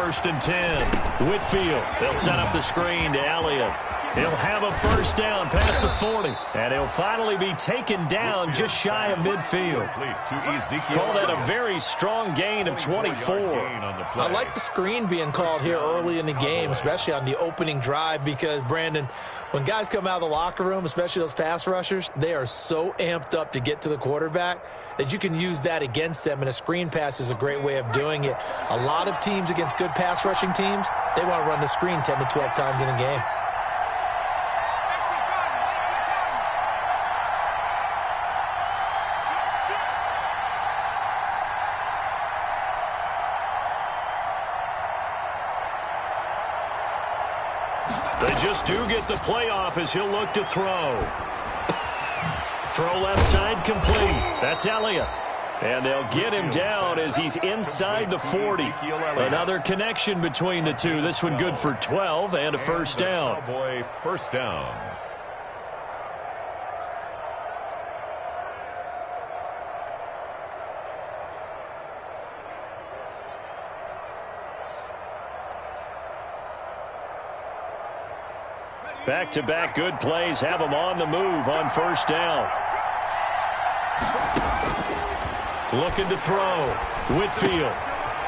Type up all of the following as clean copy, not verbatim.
first and 10. Whitfield, they'll set up the screen to Elliott. He'll have a first down past the 40. And he'll finally be taken down just shy of midfield. Call that a very strong gain of 24. I like the screen being called here early in the game, especially on the opening drive, because, Brandon, when guys come out of the locker room, especially those pass rushers, they are so amped up to get to the quarterback that you can use that against them, and a screen pass is a great way of doing it. A lot of teams against good pass rushing teams, they want to run the screen 10 to 12 times in a game. They just do get the playoff as he'll look to throw. Throw left side complete. That's Elliott. And they'll get him down as he's inside the 40. Another connection between the two. This one good for 12 and a first down. Cowboy first down. Back-to-back good plays have him on the move on first down. Looking to throw. Whitfield.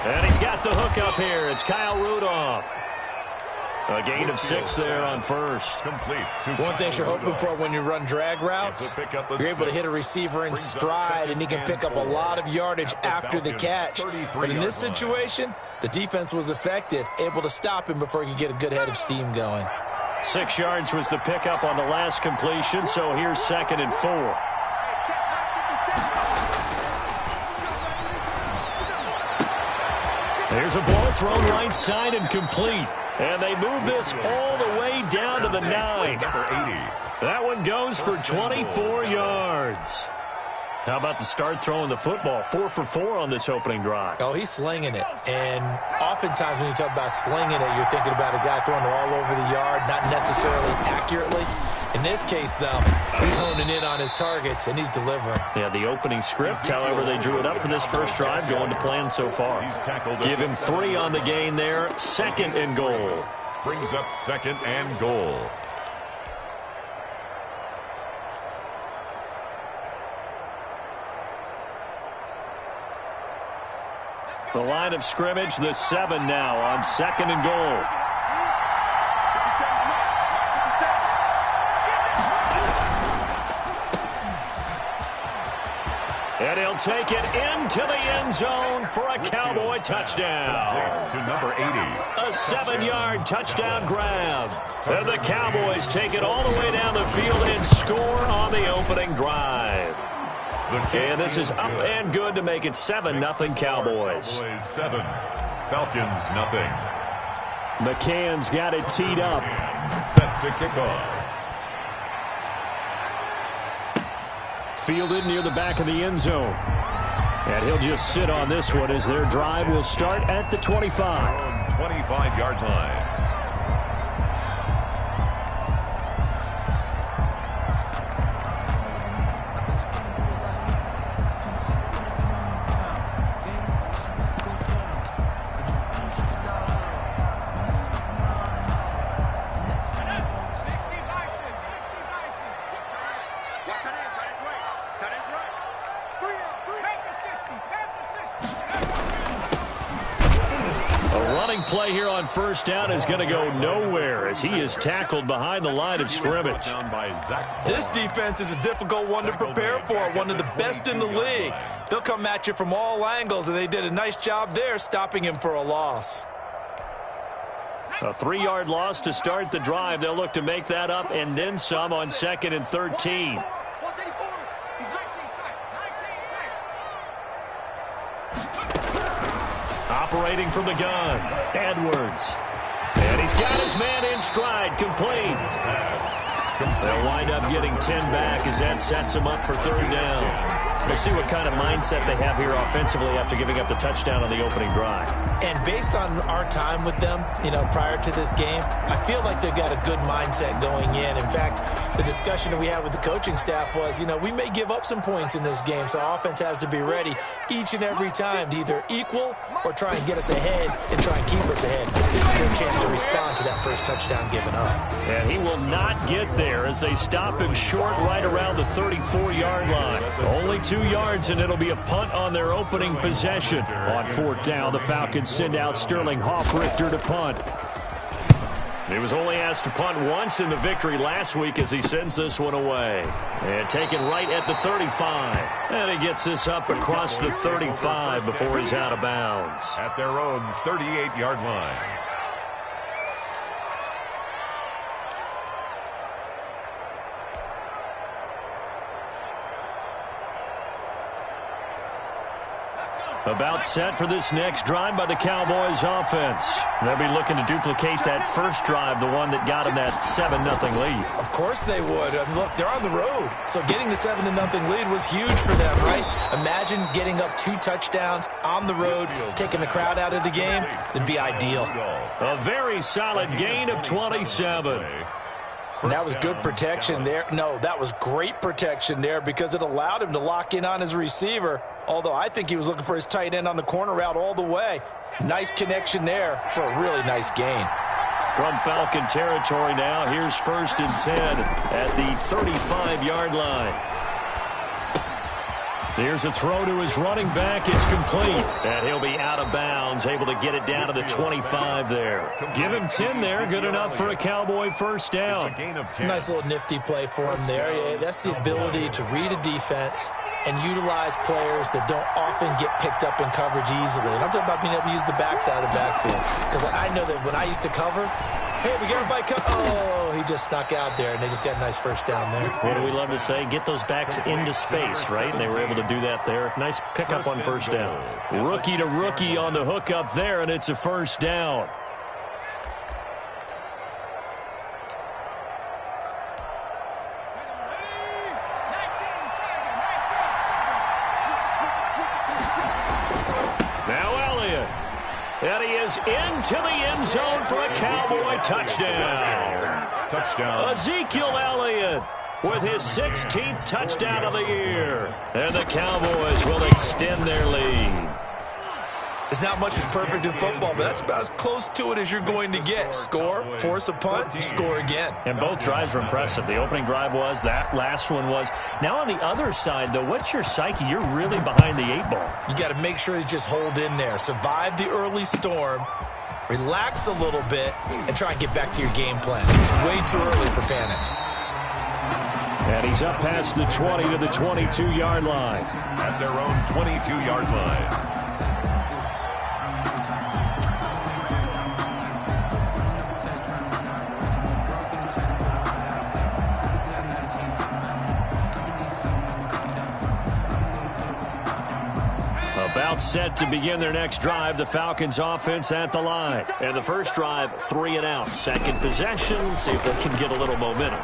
And he's got the hook up here. It's Kyle Rudolph. A gain of 6 there on first. Complete. One thing you're hoping for when you run drag routes, you're able to hit a receiver in stride, and he can pick up a lot of yardage after the catch. But in this situation, the defense was effective, able to stop him before he could get a good head of steam going. 6 yards was the pickup on the last completion, so here's 2nd and 4. There's a ball thrown right side and complete. And they move this all the way down to the 9. Number 80. That one goes for 24 yards. How about the start throwing the football? 4 for 4 on this opening drive. Oh, he's slinging it. And oftentimes when you talk about slinging it, you're thinking about a guy throwing it all over the yard, not necessarily accurately. In this case, though, he's honing in on his targets, and he's delivering. Yeah, the opening script, however, they drew it up for this first drive, going to plan so far. Give him 3 on the gain there. 2nd and goal. Brings up 2nd and goal. The line of scrimmage, the 7 now on 2nd and goal. And he'll take it into the end zone for a Cowboy touchdown. To number 80. A 7-yard touchdown grab. And the Cowboys take it all the way down the field and score on the opening drive. And this is up and good to make it 7-0 Cowboys. 7. Falcons nothing. McCann's got it teed up. Set to kick off. Fielded near the back of the end zone. And he'll just sit on this one as their drive will start at the 25. 25-yard line. Play here on first down is going to go nowhere as he is tackled behind the line of scrimmage. This defense is a difficult one to prepare for, one of the best in the league. They'll come at you from all angles, and they did a nice job there stopping him for a loss. A 3-yard loss to start the drive. They'll look to make that up and then some on 2nd and 13. Operating from the gun, Edwards. And he's got his man in stride, complete. They'll wind up getting 10 back as that sets him up for 3rd down. We'll see what kind of mindset they have here offensively after giving up the touchdown on the opening drive. And based on our time with them, prior to this game, I feel like they've got a good mindset going in. In fact, the discussion that we had with the coaching staff was, we may give up some points in this game, so our offense has to be ready each and every time to either equal or try and get us ahead and try and keep us ahead. This is their chance to respond to that first touchdown given up. And he will not get there as they stop him short right around the 34-yard line. Only 2 yards, and it'll be a punt on their opening possession. On 4th down, the Falcons send out Sterling Hoffrichter to punt. He was only asked to punt once in the victory last week as he sends this one away. And taken right at the 35. And he gets this up across the 35 before he's out of bounds. At their own 38-yard line. About set for this next drive by the Cowboys offense. They'll be looking to duplicate that first drive, the one that got them that 7-0 lead. Of course they would. Look, they're on the road, so getting the 7-0 lead was huge for them, right? Imagine getting up 2 touchdowns on the road, taking the crowd out of the game. It'd be ideal. A very solid gain of 27. And that was good protection there. No, that was great protection there because it allowed him to lock in on his receiver, although I think he was looking for his tight end on the corner route all the way. Nice connection there for a really nice gain. From Falcon territory now, here's 1st and 10 at the 35-yard line. Here's a throw to his running back. It's complete. And he'll be out of bounds, able to get it down to the 25 there. Give him 10 there. Good enough for a Cowboy first down. Nice little nifty play for him there. Yeah, that's the ability to read a defense and utilize players that don't often get picked up in coverage easily. And I'm talking about being able to use the backside of the backfield. Because I know that when I used to cover, hey, we got everybody cover. Oh, he just snuck out there, and they just got a nice first down there. What do we love to say? Get those backs into space, right? And they were able to do that there. Nice pickup on first down. Rookie to rookie on the hook up there, and it's a first down. And he is into the end zone for a Cowboy touchdown. Touchdown. Ezekiel Elliott with his 16th touchdown of the year. And the Cowboys will extend their lead. There's not much that's perfect in football, but that's about as close to it as you're going to get. Score, force a punt, score again. And both drives were impressive. The opening drive was, that last one was. Now on the other side, though, what's your psyche? You're really behind the 8 ball. You got to make sure you just hold in there. Survive the early storm, relax a little bit, and try and get back to your game plan. It's way too early for panic. And he's up past the 20 to the 22-yard line. At their own 22-yard line. About set to begin their next drive, the Falcons offense at the line. And the first drive, 3 and out. Second possession, see if they can get a little momentum.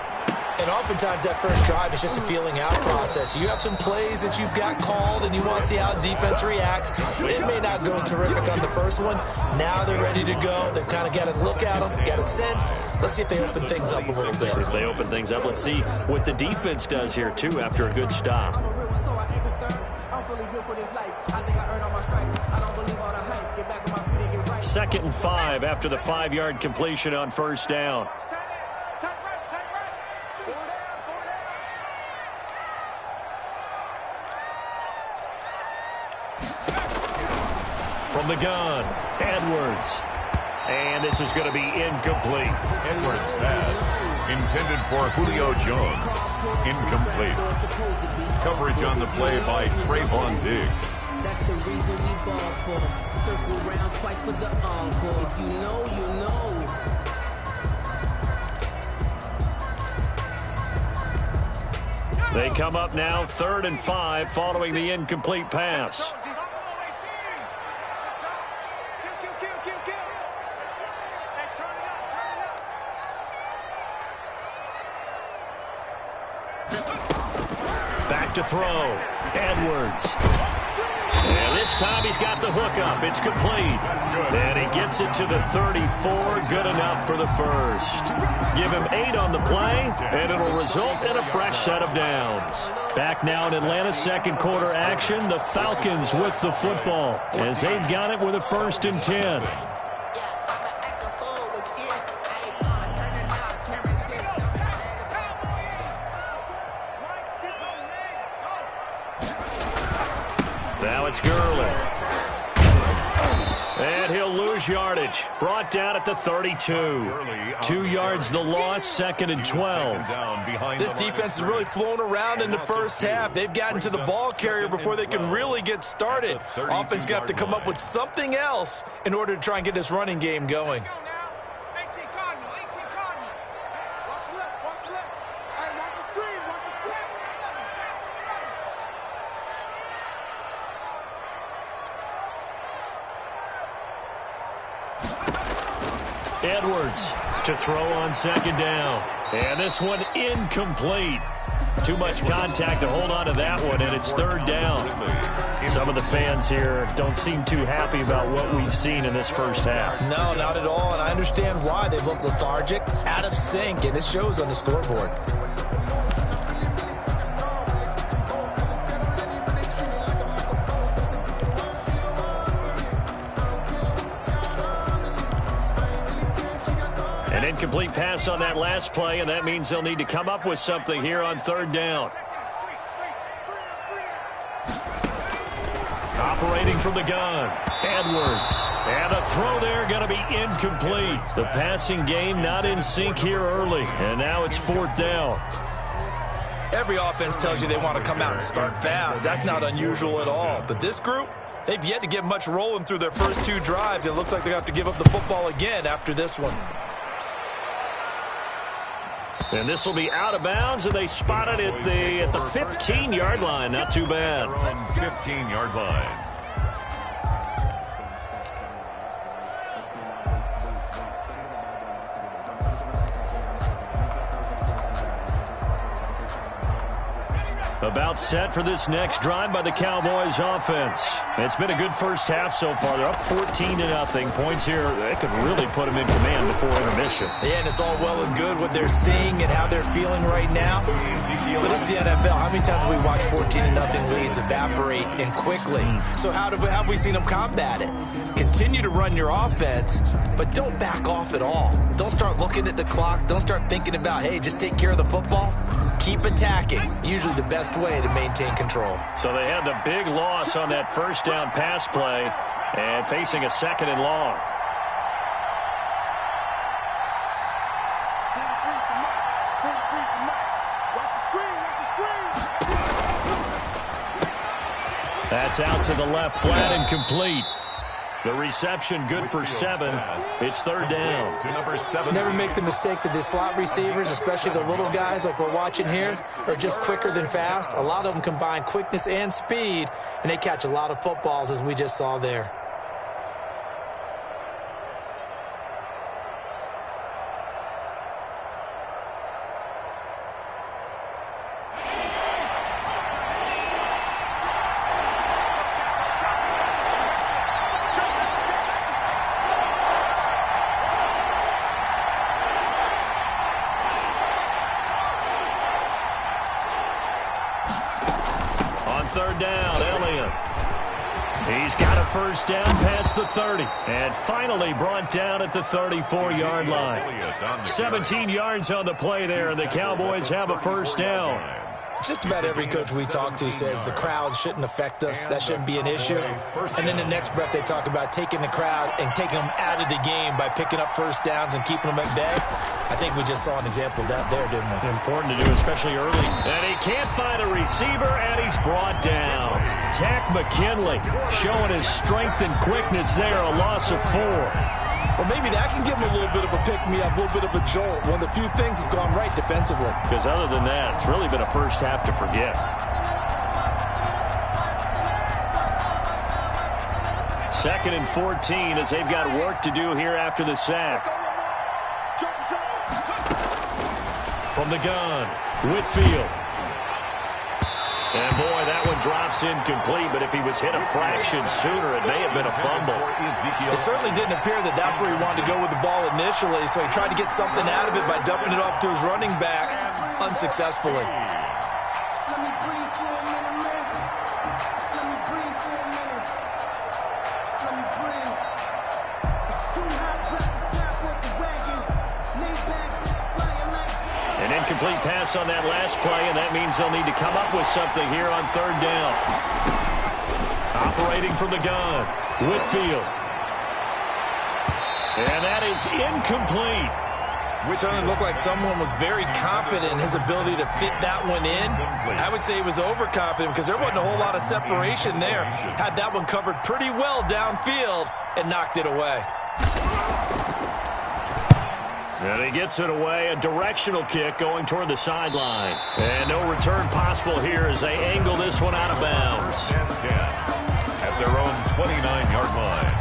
And oftentimes that first drive is just a feeling out process. You have some plays that you've got called and you want to see how the defense reacts. It may not go terrific on the first one. Now they're ready to go. They've kind of got to look at them, got a sense. Let's see if they open things up a little bit. See if they open things up. Let's see what the defense does here, too, after a good stop. Second and 5 after the 5-yard completion on first down. From the gun, Edwards. And this is going to be incomplete. Edwards' pass intended for Julio Jones. Incomplete. Coverage on the play by Trayvon Diggs. That's the reason we ball for. Circle round twice for the encore. If you know, you know. They come up now 3rd and 5 following the incomplete pass. Back to throw. Edwards. And this time he's got the hook up. It's complete. And he gets it to the 34. Good enough for the first. Give him 8 on the play, and it'll result in a fresh set of downs. Back now in Atlanta's second quarter action, the Falcons with the football as they've got it with a 1st and 10. Now it's Gurley. And he'll lose yardage. Brought down at the 32. 2 yards the loss, 2nd and 12. This defense has really flown around in the first half. They've gotten to the ball carrier before they can really get started. Offense got to come up with something else in order to try and get this running game going. Edwards to throw on 2nd down. And this one incomplete. Too much contact to hold on to that one, and it's 3rd down. Some of the fans here don't seem too happy about what we've seen in this first half. No, not at all, and I understand why. They've looked lethargic, out of sync, and it shows on the scoreboard. An incomplete pass on that last play, and that means they'll need to come up with something here on 3rd down. Operating from the gun, Edwards. And a throw there going to be incomplete. The passing game not in sync here early, and now it's 4th down. Every offense tells you they want to come out and start fast. That's not unusual at all. But this group, they've yet to get much rolling through their first 2 drives. It looks like they're going to have to give up the football again after this one. And this will be out of bounds, and they spot it at the 15-yard line. Not too bad. 15-yard line. About set for this next drive by the Cowboys offense. It's been a good first half so far. They're up 14-0. Points here, they could really put them in command before intermission. Yeah, and it's all well and good what they're seeing and how they're feeling right now. But it's the NFL. How many times have we watched 14-0 leads evaporate and quickly? So how have we seen them combat it? Continue to run your offense, but don't back off at all. Don't start looking at the clock. Don't start thinking about, hey, just take care of the football. Keep attacking. Usually the best way to maintain control. So they had the big loss on that first down pass play and facing a 2nd and long. That's out to the left, flat and complete. The reception good for 7. It's 3rd down. To number 7. Never make the mistake that the slot receivers, especially the little guys like we're watching here, are just quicker than fast. A lot of them combine quickness and speed, and they catch a lot of footballs, as we just saw there. He's got a first down past the 30 and finally brought down at the 34-yard line. 17 yards on the play there, and the Cowboys have a first down. Just about every coach we talk to says the crowd shouldn't affect us. That shouldn't be an issue. And in the next breath, they talk about taking the crowd and taking them out of the game by picking up first downs and keeping them at bay. I think we just saw an example of that there, didn't we? Important to do, especially early. And he can't find a receiver, and he's brought down. Tack McKinley showing his strength and quickness there, a loss of 4. Well, maybe that can give him a little bit of a pick-me-up, a little bit of a jolt. One of the few things that's gone right defensively. Because other than that, it's really been a first half to forget. Second and 14 as they've got work to do here after the sack. From the gun, Whitfield. And, boy, that one drops incomplete, but if he was hit a fraction sooner, it may have been a fumble. It certainly didn't appear that that's where he wanted to go with the ball initially, so he tried to get something out of it by dumping it off to his running back unsuccessfully. An incomplete pass on that last play, and that means they'll need to come up with something here on third down. Operating from the gun, Whitfield. And that is incomplete. It certainly looked like someone was very confident in his ability to fit that one in. I would say he was overconfident because there wasn't a whole lot of separation there. Had that one covered pretty well downfield and knocked it away. And he gets it away, a directional kick going toward the sideline. And no return possible here as they angle this one out of bounds. 10 at their own 29-yard line.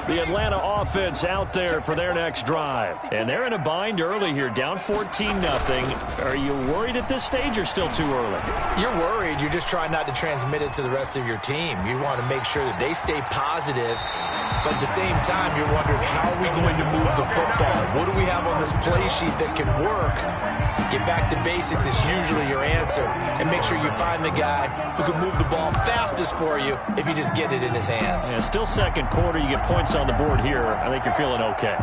The Atlanta offense out there for their next drive. And they're in a bind early here, down 14-0. Are you worried at this stage or still too early? You're worried. You're just trying not to transmit it to the rest of your team. You want to make sure that they stay positive. But at the same time, you're wondering, how are we going to move the football? What do we have on this play sheet that can work? Get back to basics is usually your answer. And make sure you find the guy who can move the ball fastest for you if you just get it in his hands. Yeah, still second quarter. You get points on the board here. I think you're feeling okay.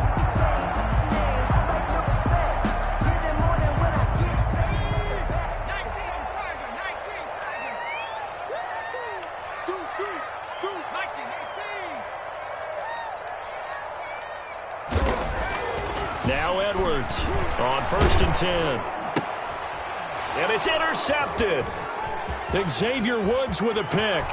Now Edwards on 1st and 10. And it's intercepted. Xavier Woods with a pick.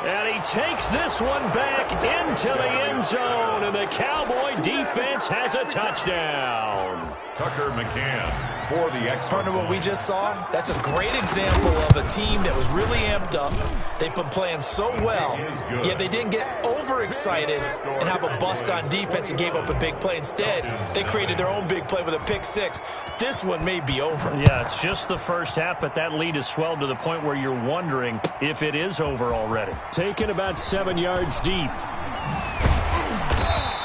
And he takes this one back into the end zone, and the Cowboy defense has a touchdown. Tucker McCann for the extra. Partner, what we just saw, that's a great example of a team that was really amped up. They've been playing so well, yet they didn't get overexcited and have a bust on defense and gave up a big play. Instead, they created their own big play with a pick six. This one may be over. Yeah, it's just the first half, but that lead has swelled to the point where you're wondering if it is over already. Taken about 7 yards deep.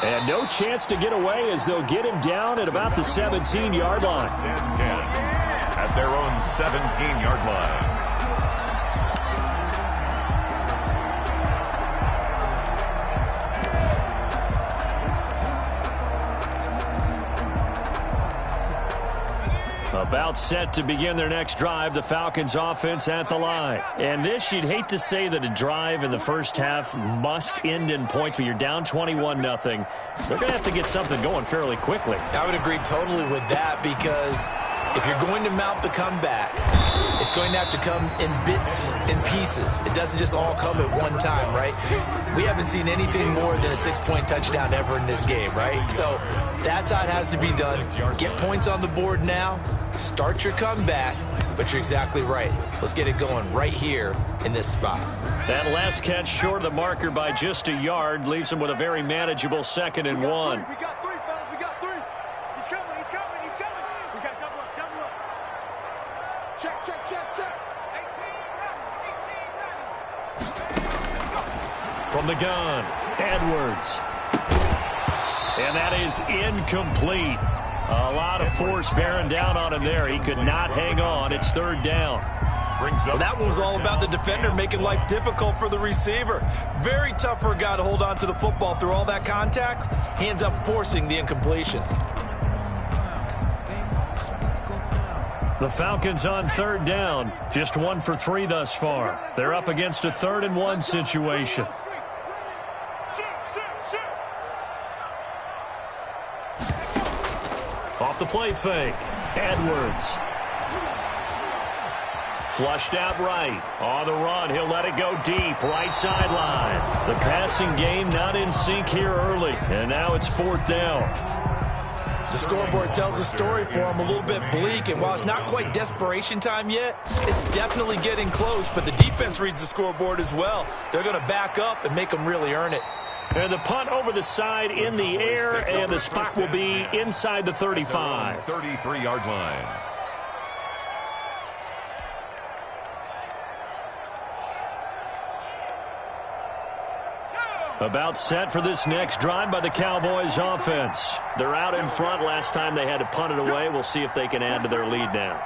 And no chance to get away as they'll get him down at about the 17-yard line. 10 at their own 17-yard line. About set to begin their next drive, the Falcons offense at the line. And this, you'd hate to say that a drive in the first half must end in points, but you're down 21-0. They're going to have to get something going fairly quickly. I would agree totally with that, because if you're going to mount the comeback, it's going to have to come in bits and pieces. It doesn't just all come at one time, right? We haven't seen anything more than a 6-point touchdown ever in this game, right? So that's how it has to be done. Get points on the board now. Start your comeback, but you're exactly right. Let's get it going right here in this spot. That last catch short of the marker by just a yard leaves him with a very manageable 2nd and 1. We got three, fellas. We got three. He's coming. He's coming. He's coming. We got double up. Double up. Check, check, check, check. 18 ready. From the gun, Edwards. And that is incomplete. A lot of force bearing down on him there. He could not hang on. It's 3rd down. Well, that one was all about the defender making life difficult for the receiver. Very tough for a guy to hold on to the football through all that contact. He ends up forcing the incompletion. The Falcons on 3rd down. Just 1 for 3 thus far. They're up against a 3rd and 1 situation. Off the play fake. Edwards. Flushed out right. On the run, he'll let it go deep. Right sideline. The passing game not in sync here early. And now it's 4th down. The scoreboard tells a story for them, a little bit bleak, and while it's not quite desperation time yet, it's definitely getting close, but the defense reads the scoreboard as well. They're going to back up and make them really earn it. And the punt over the side in the air, and the spot will be inside the 35. 33-yard line. About set for this next drive by the Cowboys offense. They're out in front. Last time they had to punt it away. We'll see if they can add to their lead now.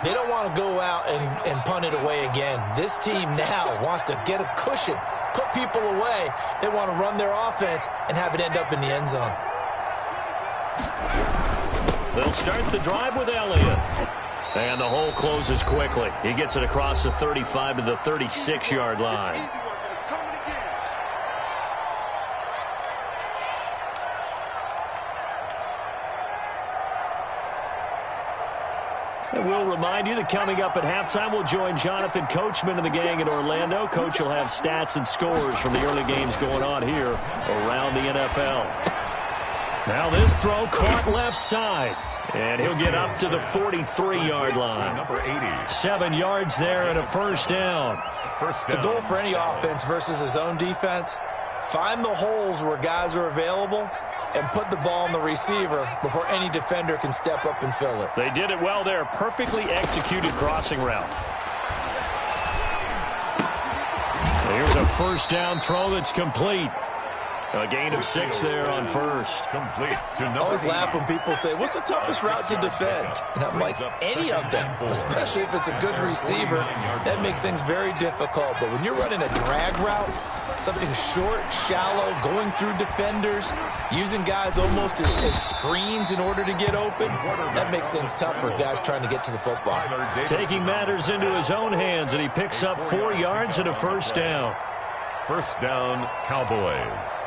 They don't want to go out and punt it away again. This team now wants to get a cushion, put people away. They want to run their offense and have it end up in the end zone. They'll start the drive with Elliott. And the hole closes quickly. He gets it across the 35 to the 36-yard line. And we'll remind you that coming up at halftime, we'll join Jonathan Coachman and the gang in Orlando. Coach will have stats and scores from the early games going on here around the NFL. Now this throw caught left side. And he'll get up to the 43-yard line. Number 80. 7 yards there and a first down. The goal for any offense versus his own defense, find the holes where guys are available and put the ball on the receiver before any defender can step up and fill it. They did it well there. Perfectly executed crossing route. Here's a first down throw that's complete. A gain of 6 there on first. Complete to number I always 80. laugh when people say, what's the toughest route to defend? And I'm like, any of them, especially if it's a good receiver. That makes things very difficult. But when you're running a drag route, something short, shallow, going through defenders, using guys almost as screens in order to get open, that makes things tough for guys trying to get to the football. Taking matters into his own hands, and he picks up 4 yards and a first down. First down, Cowboys.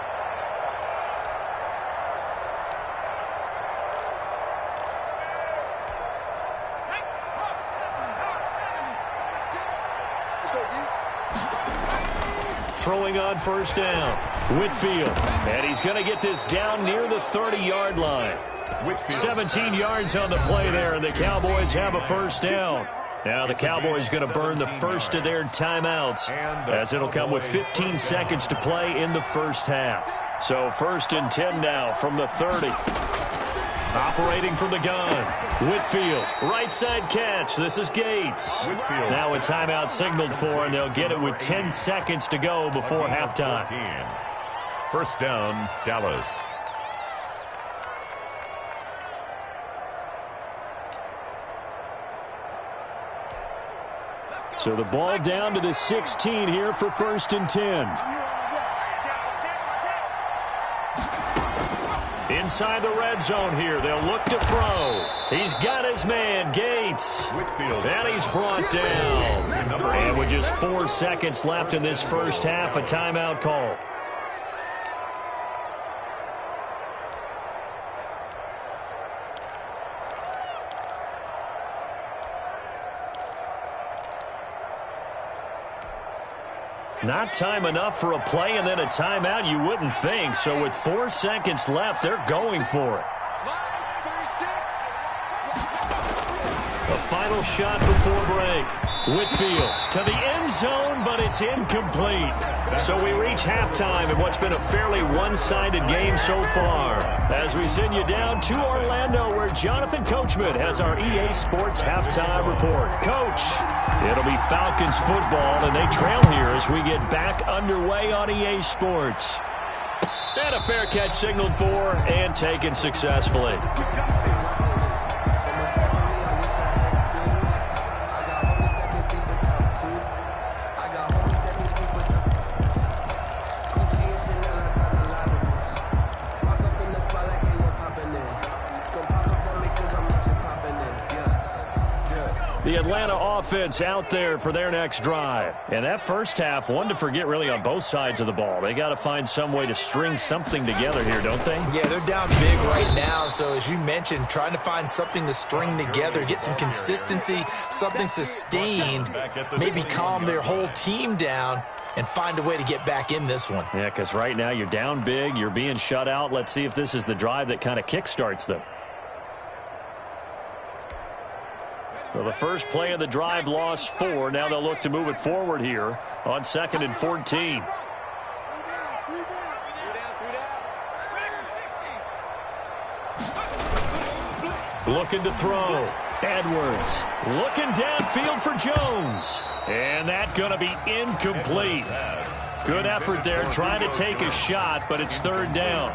Throwing on first down, Whitfield. And he's going to get this down near the 30-yard line. 17 yards on the play there, and the Cowboys have a first down. Now the Cowboys going to burn the first of their timeouts, as it'll come with 15 seconds to play in the first half. So 1st and 10 now from the 30. Operating from the gun, Whitfield, right side catch. This is Gates. Whitfield. Now a timeout signaled for, and they'll get it with 10 seconds to go before halftime. First down, Dallas. So the ball down to the 16 here for 1st and 10. Inside the red zone here. They'll look to throw. He's got his man, Gates. Whitfield. And he's brought down. And with just 4 seconds left in this first half, a timeout call. Not time enough for a play and then a timeout, you wouldn't think. So with 4 seconds left, they're going for it. A final shot before break. Whitfield to the end zone, but it's incomplete. So we reach halftime in what's been a fairly one-sided game so far. As we send you down to Orlando, where Jonathan Coachman has our EA Sports halftime report. Coach, it'll be Falcons football, and they trail here as we get back underway on EA Sports. And a fair catch signaled for and taken successfully. The Atlanta offense out there for their next drive. And that first half, one to forget really on both sides of the ball. They got to find some way to string something together here, don't they? Yeah, they're down big right now. So as you mentioned, trying to find something to string together, get some consistency, something sustained, maybe calm their whole team down and find a way to get back in this one. Yeah, because right now you're down big, you're being shut out. Let's see if this is the drive that kind of kickstarts them. Well, the first play of the drive lost 4. Now they'll look to move it forward here on 2nd and 14. Looking to throw. Edwards looking downfield for Jones. And that's going to be incomplete. Good effort there trying to take a shot, but it's 3rd down.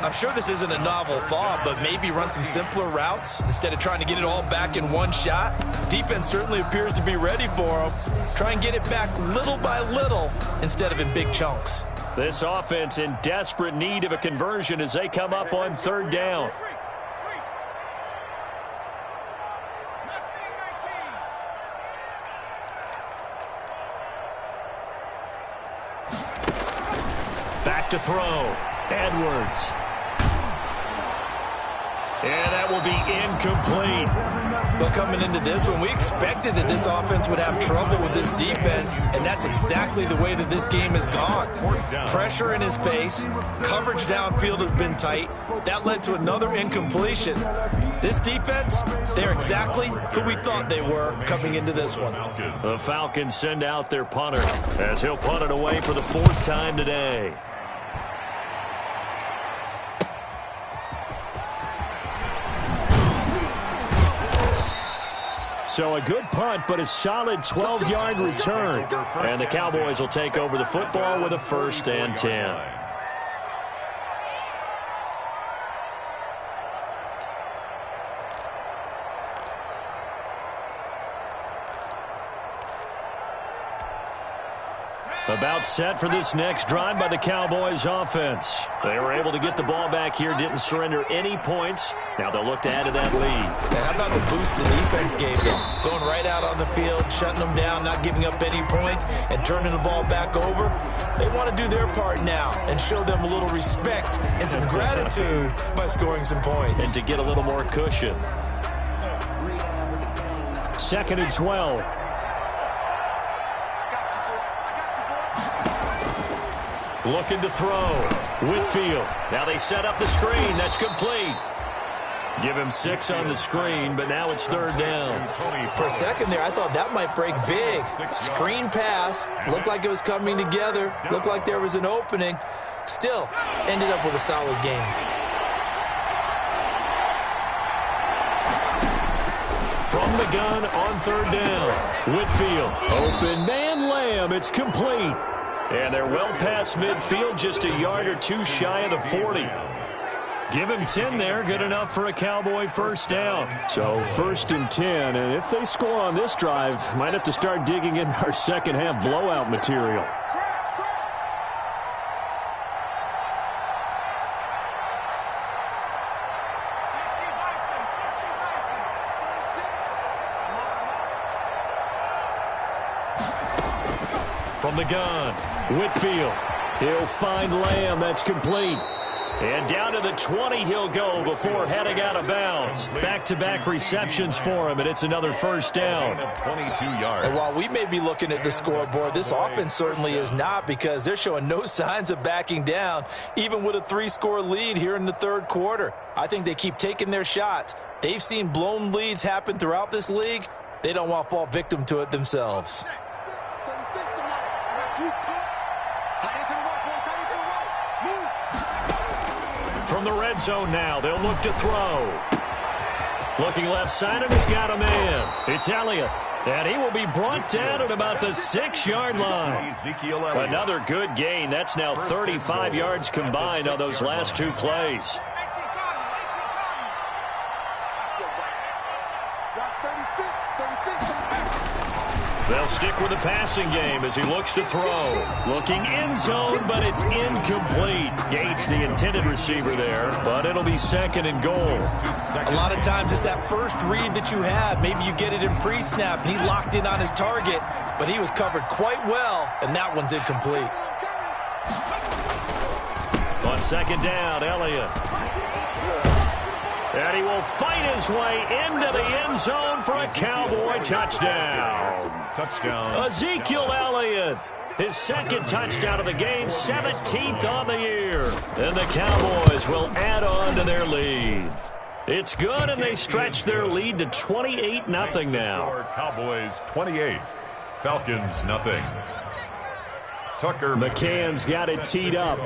I'm sure this isn't a novel thought, but maybe run some simpler routes instead of trying to get it all back in one shot. Defense certainly appears to be ready for him. Try and get it back little by little instead of in big chunks. This offense in desperate need of a conversion as they come up on 3rd down. Back to throw. Edwards. And that will be incomplete. Well, coming into this one, we expected that this offense would have trouble with this defense, and that's exactly the way that this game has gone. Pressure in his face. Coverage downfield has been tight. That led to another incompletion. This defense, they're exactly who we thought they were coming into this one. The Falcons send out their punter as he'll punt it away for the 4th time today. So a good punt, but a solid 12-yard return. And the Cowboys will take over the football with a 1st and 10. About set for this next drive by the Cowboys offense. They were able to get the ball back here, didn't surrender any points. Now they'll look to add to that lead. Now, how about the boost the defense gave them? Going right out on the field, shutting them down, not giving up any points, and turning the ball back over. They want to do their part now and show them a little respect and some gratitude by scoring some points. And to get a little more cushion. 2nd and 12. Looking to throw. Whitfield. Now they set up the screen. That's complete. Give him 6 on the screen, but now it's 3rd down. For a second there, I thought that might break big. Screen pass. Looked like it was coming together. Looked like there was an opening. Still, ended up with a solid game. From the gun on 3rd down. Whitfield. Open man Lamb. It's complete. And they're well past midfield, just a yard or 2 shy of the 40. Give him 10 there, good enough for a Cowboy 1st down. So 1st and 10, and if they score on this drive, might have to start digging in our second half blowout material. From the gun, Whitfield. He'll find Lamb. That's complete. And down to the 20 he'll go before heading out of bounds. Back-to-back receptions for him, and it's another 1st down. 22 yards. And while we may be looking at the scoreboard, this offense certainly is not, because they're showing no signs of backing down, even with a 3-score lead here in the 3rd quarter. I think they keep taking their shots. They've seen blown leads happen throughout this league. They don't want to fall victim to it themselves. From the red zone now, they'll look to throw. Looking left side, and he's got a man. It's Elliott. And he will be brought down at about the 6-yard line. Another good gain. That's now 35 yards combined on those last 2 plays. They'll stick with the passing game as he looks to throw. Looking end zone, but it's incomplete. Gates the intended receiver there, but it'll be 2nd and goal. A lot of times it's that first read that you have. Maybe you get it in pre-snap, and he locked in on his target, but he was covered quite well, and that one's incomplete. On 2nd down, Elliott. And he will fight his way into the end zone for a Cowboy touchdown. Ezekiel Elliott, his 2nd touchdown of the game, 17th on the year. And the Cowboys will add on to their lead. It's good, and they stretch their lead to 28-0 now. Cowboys 28, Falcons nothing. Tucker McCann's got it teed up.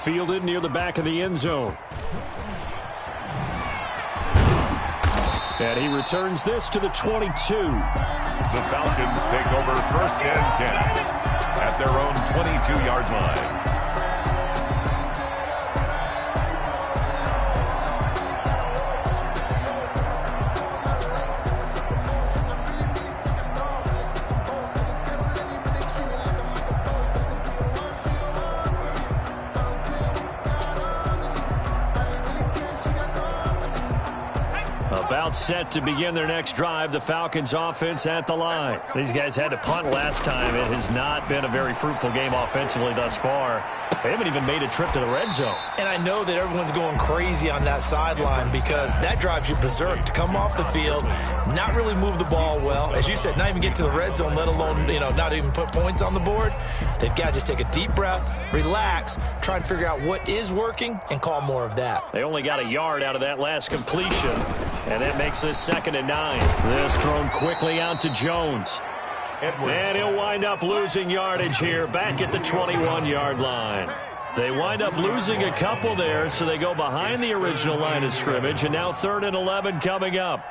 Fielded near the back of the end zone. And he returns this to the 22. The Falcons take over 1st and 10 at their own 22-yard line. About set to begin their next drive, the Falcons offense at the line. These guys had to punt last time. It has not been a very fruitful game offensively thus far. They haven't even made a trip to the red zone. And I know that everyone's going crazy on that sideline because that drives you berserk to come off the field, not really move the ball well. As you said, not even get to the red zone, let alone, not even put points on the board. They've got to just take a deep breath, relax, try and figure out what is working and call more of that. They only got a yard out of that last completion, and that makes this 2nd and 9. This thrown quickly out to Jones. And he'll wind up losing yardage here back at the 21-yard line. They wind up losing a couple there, so they go behind the original line of scrimmage, and now 3rd and 11 coming up.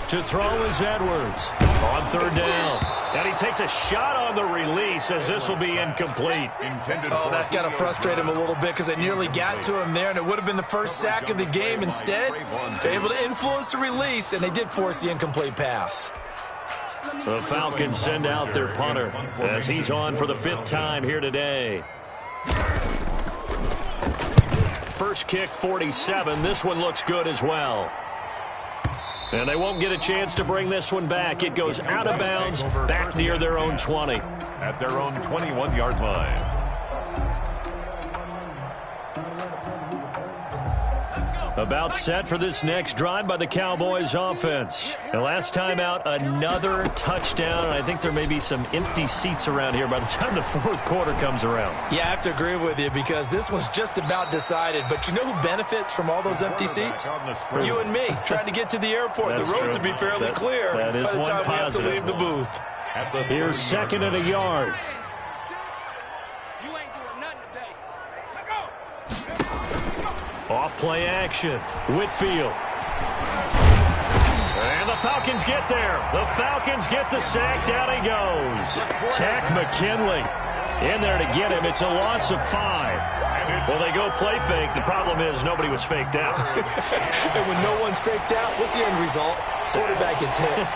To throw is Edwards on 3rd down. And he takes a shot on the release as this will be incomplete. Oh, that's got to frustrate him a little bit because they nearly got to him there, and it would have been the first sack of the game. Instead, they're able to influence the release, and they did force the incomplete pass. The Falcons send out their punter as he's on for the 5th time here today. First kick, 47. This one looks good as well. And they won't get a chance to bring this one back. It goes out of bounds, back near their own 20. At their own 21-yard line. About set for this next drive by the Cowboys offense. And last time out, another touchdown. I think there may be some empty seats around here by the time the 4th quarter comes around. Yeah, I have to agree with you because this one's just about decided. But you know who benefits from all those empty seats? You and me, trying to get to the airport. The roads would be fairly clear by the time we have to leave the booth. Here's 2nd and a yard. Off play action. Whitfield. And the Falcons get there. The Falcons get the sack. Down he goes. Tack McKinley in there to get him. It's a loss of 5. Well, they go play fake. The problem is nobody was faked out. And when no one's faked out, what's the end result? Quarterback gets hit.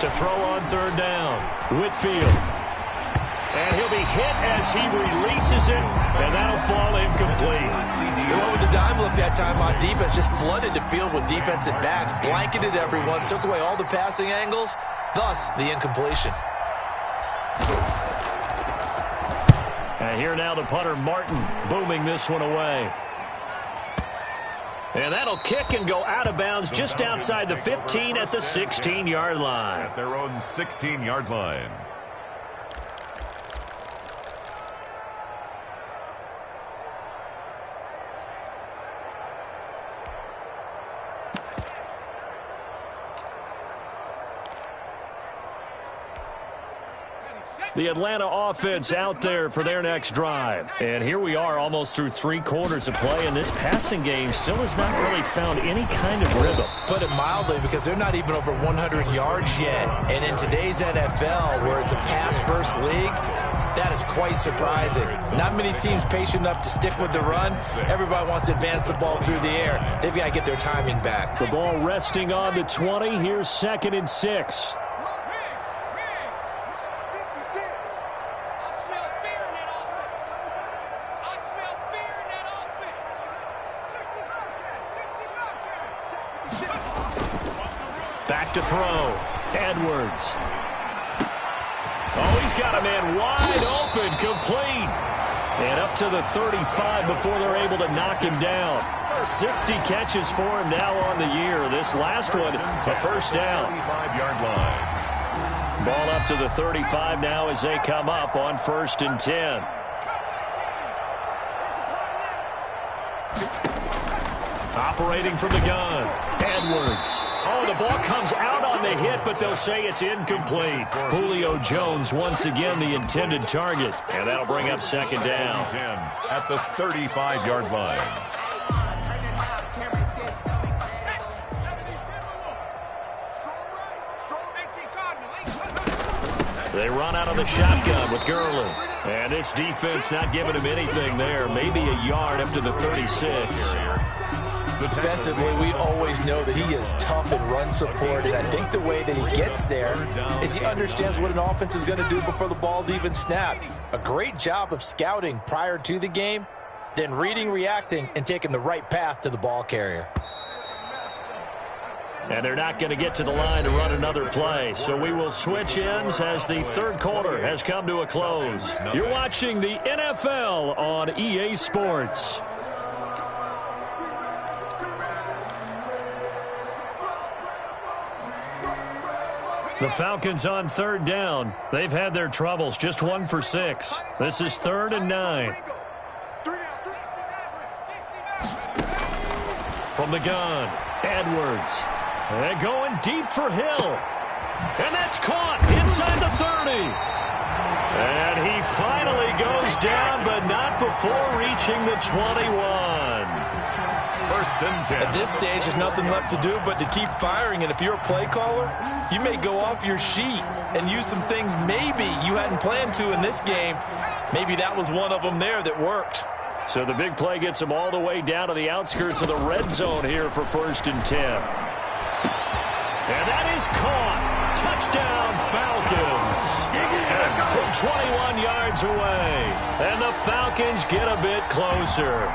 To throw on 3rd down. Whitfield. And he'll be hit as he releases it, and that'll fall incomplete. They went with the dime look that time on defense, just flooded the field with defensive backs, blanketed everyone, took away all the passing angles, thus the incompletion. And here now the punter, Martin, booming this one away. And that'll kick and go out of bounds just outside the 15 at the 16-yard line. At their own 16-yard line. The Atlanta offense out there for their next drive. And here we are almost through 3 quarters of play, and this passing game still has not really found any kind of rhythm. Put it mildly, because they're not even over 100 yards yet. And in today's NFL, where it's a pass-first league, that is quite surprising. Not many teams patient enough to stick with the run. Everybody wants to advance the ball through the air. They've got to get their timing back. The ball resting on the 20. Here's 2nd and 6. Back to throw. Edwards. Oh, he's got a man wide open, complete. And up to the 35 before they're able to knock him down. 60 catches for him now on the year. This last one, a first down. 35-yard line. Ball up to the 35 now as they come up on 1st and 10. Operating from the gun, Edwards. Oh, the ball comes out on the hit, but they'll say it's incomplete. Julio Jones once again the intended target, and that'll bring up 2nd down. 10 at the 35-yard line. They run out of the shotgun with Gurley. And this defense not giving him anything there. Maybe a yard up to the 36. Defensively, we always know that he is tough in run support, and I think the way that he gets there is he understands what an offense is going to do before the ball's even snapped. A great job of scouting prior to the game, then reading, reacting, and taking the right path to the ball carrier. And they're not going to get to the line to run another play. So we will switch ends as the 3rd quarter has come to a close. You're watching the NFL on EA Sports. The Falcons on 3rd down. They've had their troubles, just 1 for 6. This is 3rd and 9. From the gun, Edwards. And going deep for Hill. And that's caught inside the 30. And he finally goes down, but not before reaching the 21. 1st and 10. At this stage, there's nothing left to do but to keep firing. And if you're a play caller, you may go off your sheet and use some things maybe you hadn't planned to in this game. Maybe that was one of them there that worked. So the big play gets them all the way down to the outskirts of the red zone here for 1st and 10. And that is caught. Touchdown, Falcons. From 21 yards away. And the Falcons get a bit closer.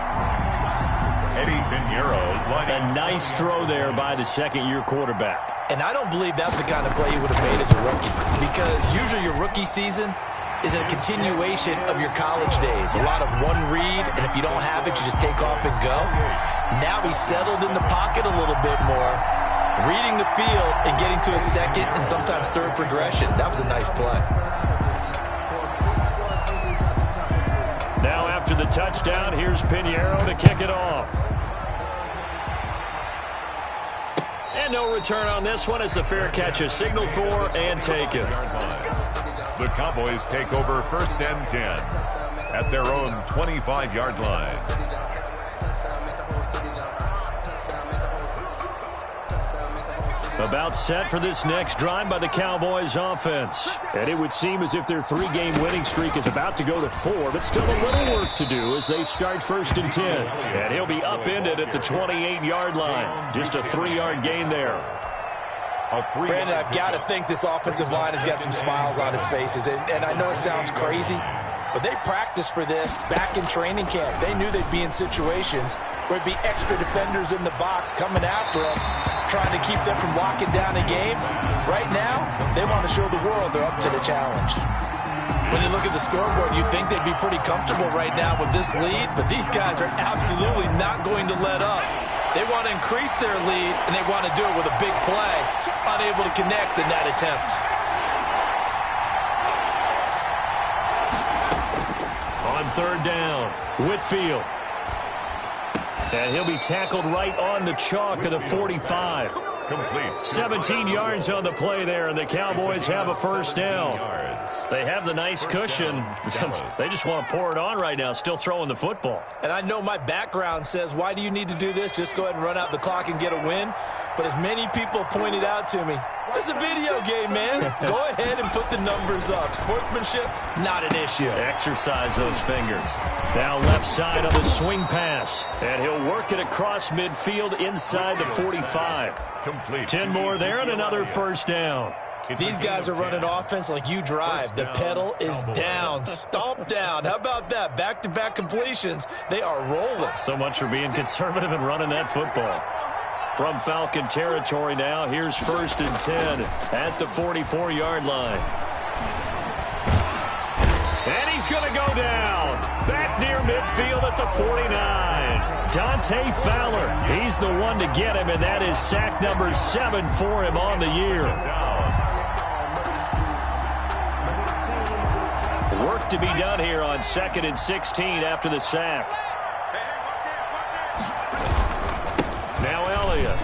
Eddie Pinheiro. A nice throw there by the 2nd-year quarterback. And I don't believe that's the kind of play he would have made as a rookie, because usually your rookie season is a continuation of your college days. A lot of one read, and if you don't have it, you just take off and go. Now he's settled in the pocket a little bit more, reading the field and getting to a 2nd and sometimes 3rd progression. That was a nice play. Now after the touchdown, here's Pinheiro to kick it off. And no return on this one as the fair catch is signaled for and taken. The Cowboys take over 1st and 10 at their own 25-yard line. About set for this next drive by the Cowboys offense. And it would seem as if their 3-game winning streak is about to go to 4, but still a little work to do as they start 1st and 10. And he'll be upended at the 28-yard line. Just a 3-yard gain there. Brandon, I've got to think this offensive line has got some smiles on its faces. And I know it sounds crazy, but they practiced for this back in training camp. They knew they'd be in situations where it'd be extra defenders in the box coming after them, trying to keep them from locking down a game. Right now, they want to show the world they're up to the challenge. When you look at the scoreboard, you'd think they'd be pretty comfortable right now with this lead, but these guys are absolutely not going to let up. They want to increase their lead, and they want to do it with a big play, unable to connect in that attempt. On 3rd down, Whitfield. And he'll be tackled right on the chalk of the 45. Complete. 17 yards on the play there, and the Cowboys have a 1st down. They have the nice cushion. They just want to pour it on right now, still throwing the football. And I know my background says, why do you need to do this? Just go ahead and run out the clock and get a win. But as many people pointed out to me, this is a video game, man. Go ahead and put the numbers up. Sportsmanship, not an issue. Exercise those fingers. Now left side of the swing pass. And he'll work it across midfield inside the 45. Complete. 10 more there and another 1st down. These guys are running offense like you drive. The pedal is down, stomp down. How about that? Back-to-back completions. They are rolling. So much for being conservative and running that football. From Falcon territory now, here's 1st and 10 at the 44-yard line. And he's going to go down. Back near midfield at the 49. Dante Fowler, he's the one to get him, and that is sack number 7 for him on the year. Work to be done here on 2nd and 16 after the sack. Now Elliott.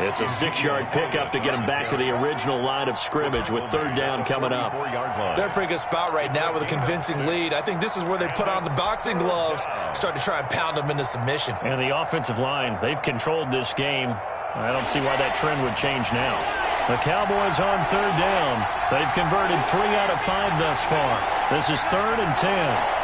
It's a 6-yard pickup to get him back to the original line of scrimmage with 3rd down coming up. They're in a pretty good spot right now with a convincing lead. I think this is where they put on the boxing gloves, start to try and pound them into submission. And the offensive line, they've controlled this game. I don't see why that trend would change now. The Cowboys on 3rd down. They've converted 3 out of 5 thus far. This is 3rd and 10.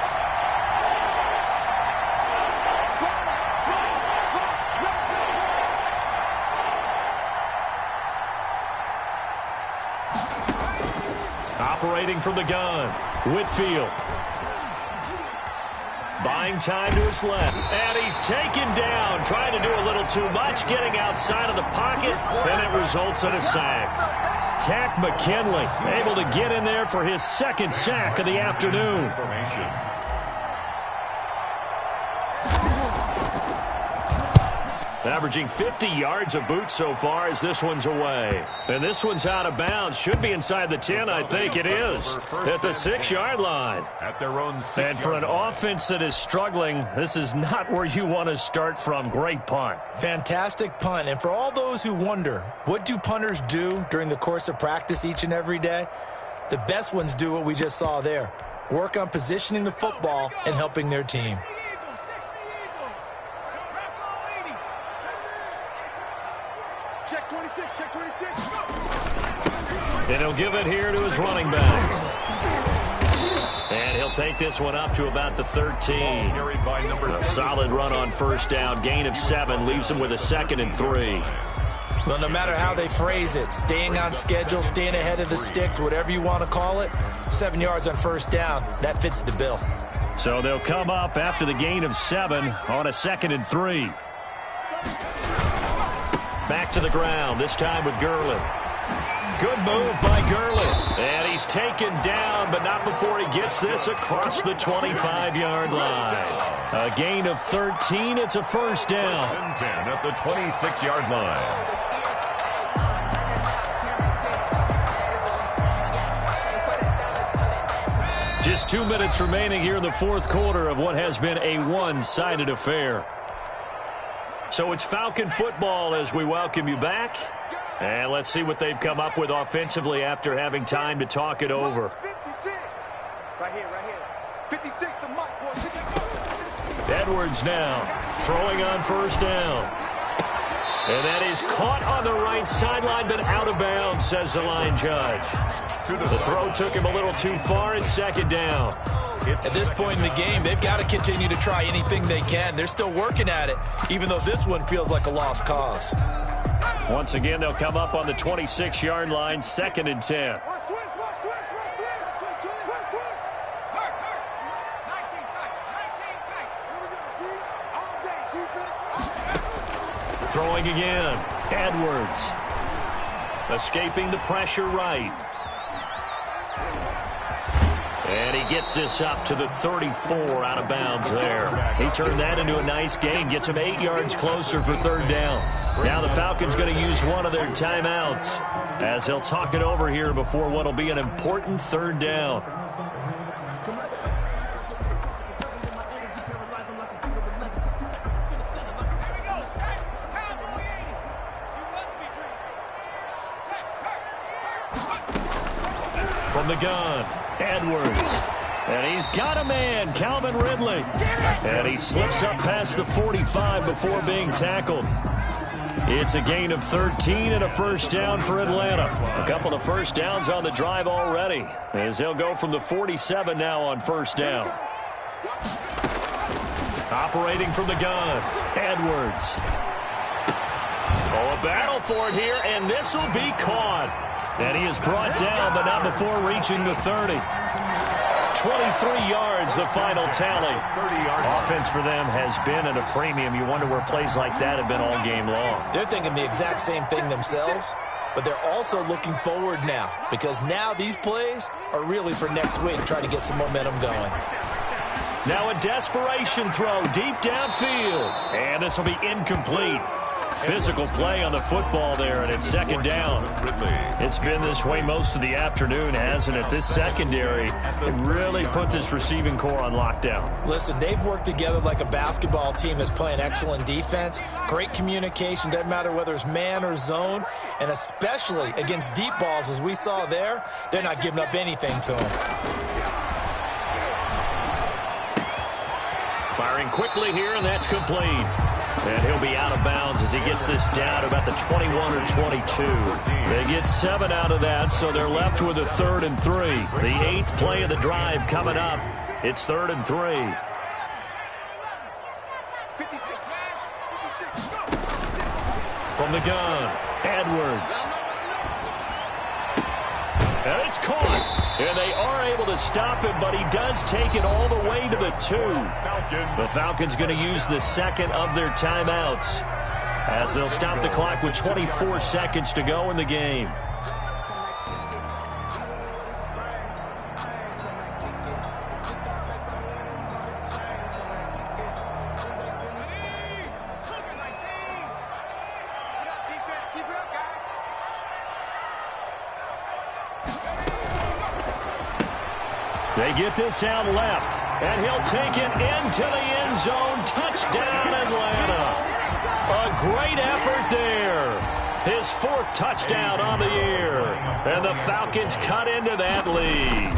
Operating from the gun, Whitfield. Buying time to his left. And he's taken down, trying to do a little too much, getting outside of the pocket, and it results in a sack. Tack McKinley able to get in there for his 2nd sack of the afternoon. Averaging 50 yards a boot so far as this one's away. And this one's out of bounds. Should be inside the 10, I think it is. At the 6-yard line. At their own 6-yard line. And for an offense that is struggling, this is not where you want to start from. Great punt. Fantastic punt. And for all those who wonder, what do punters do during the course of practice each and every day? The best ones do what we just saw there. Work on positioning the football and helping their team. Check 26, check 26. And he'll give it here to his running back. And he'll take this one up to about the 13. A solid run on 1st down. Gain of 7 leaves him with a 2nd and 3. Well, no matter how they phrase it, staying on schedule, staying ahead of the sticks, whatever you want to call it, 7 yards on 1st down, that fits the bill. So they'll come up after the gain of 7 on a 2nd and 3. Back to the ground, this time with Gurley. Good move by Gurley. And he's taken down, but not before he gets this across the 25-yard line. A gain of 13, it's a 1st down. 10 at the 26-yard line. Just 2 minutes remaining here in the 4th quarter of what has been a one-sided affair. So it's Falcon football as we welcome you back. And let's see what they've come up with offensively after having time to talk it over. 56. Right here, right here. 56, the mic, boy. 56. Edwards now throwing on 1st down. And that is caught on the right sideline, but out of bounds, says the line judge. The throw took him a little too far, and 2nd down. At this point in the game, they've got to continue to try anything they can. They're still working at it, even though this one feels like a lost cause. Once again, they'll come up on the 26-yard line, 2nd and 10. Throwing again, Edwards. Escaping the pressure right. And he gets this up to the 34 out of bounds there. He turned that into a nice gain, gets him 8 yards closer for 3rd down. Now the Falcons going to use one of their timeouts as they'll talk it over here before what will be an important 3rd down. From the gun, Edwards. And he's got a man, Calvin Ridley. And he slips up past the 45 before being tackled. It's a gain of 13 and a 1st down for Atlanta. A couple of 1st downs on the drive already, as they'll go from the 47 now on 1st down. Operating from the gun, Edwards. Oh, a battle for it here, and this will be caught. And he is brought down, but not before reaching the 30. 23 yards, the final tally. 30-yard offense for them has been at a premium. You wonder where plays like that have been all game long. They're thinking the exact same thing themselves. but they're also looking forward now because now these plays are really for next week, trying to get some momentum going. Now a desperation throw deep downfield, and this will be incomplete. Physical play on the football there, and it's second down. It's been this way most of the afternoon, hasn't it? This secondary really put this receiving core on lockdown. Listen, they've worked together like a basketball team that's playing excellent defense. Great communication, doesn't matter whether it's man or zone, and especially against deep balls, as we saw there, they're not giving up anything to them. Firing quickly here, and that's complete. And he'll be out of bounds as he gets this down to about the 21 or 22. They get 7 out of that, so they're left with a 3rd and 3. The 8th play of the drive coming up. It's 3rd and 3. From the gun, Edwards. And it's caught. And they are able to stop him, but he does take it all the way to the 2. The Falcons going to use the second of their timeouts as they'll stop the clock with 24 seconds to go in the game. They get this out left, and he'll take it into the end zone. Touchdown, Atlanta. A great effort there. His 4th touchdown on the year. And the Falcons cut into that lead.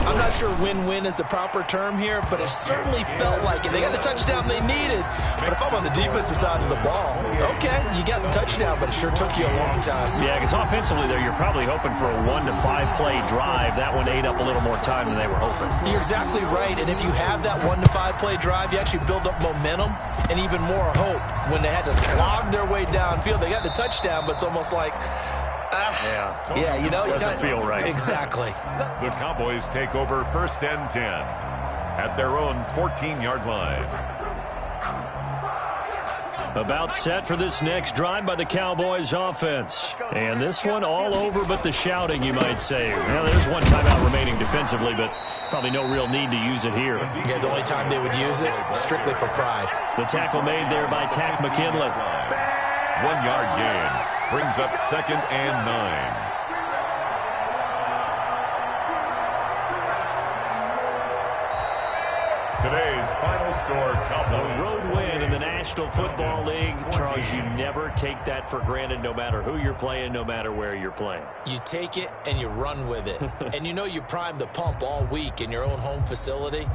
I'm not sure win-win is the proper term here, but it certainly felt like it. They got the touchdown they needed, but if I'm on the defensive side of the ball, okay, you got the touchdown, but it sure took you a long time. Yeah, because offensively there, you're probably hoping for a 1 to 5 play drive. That one ate up a little more time than they were hoping. You're exactly right, and if you have that 1 to 5 play drive, you actually build up momentum and even more hope. When they had to slog their way downfield, they got the touchdown, but it's almost like, yeah, you know, doesn't feel right. Exactly. The Cowboys take over 1st and 10 at their own 14-yard line. About set for this next drive by the Cowboys offense. And this one all over but the shouting, you might say. Well, there's one timeout remaining defensively, but probably no real need to use it here. Yeah, the only time they would use it, strictly for pride. The tackle made there by Tack McKinley. 1-yard gain. Brings up 2nd and 9. Today's final score, Cowboys. A road win in the National Football League. Charles, you never take that for granted no matter who you're playing, no matter where you're playing. You take it and you run with it. And you know you primed the pump all week in your own home facility.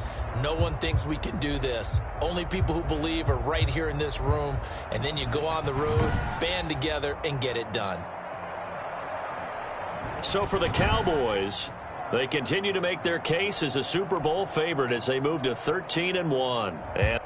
No one thinks we can do this. Only people who believe are right here in this room. And then you go on the road, band together, and get it done. So for the Cowboys, they continue to make their case as a Super Bowl favorite as they move to 13-1. And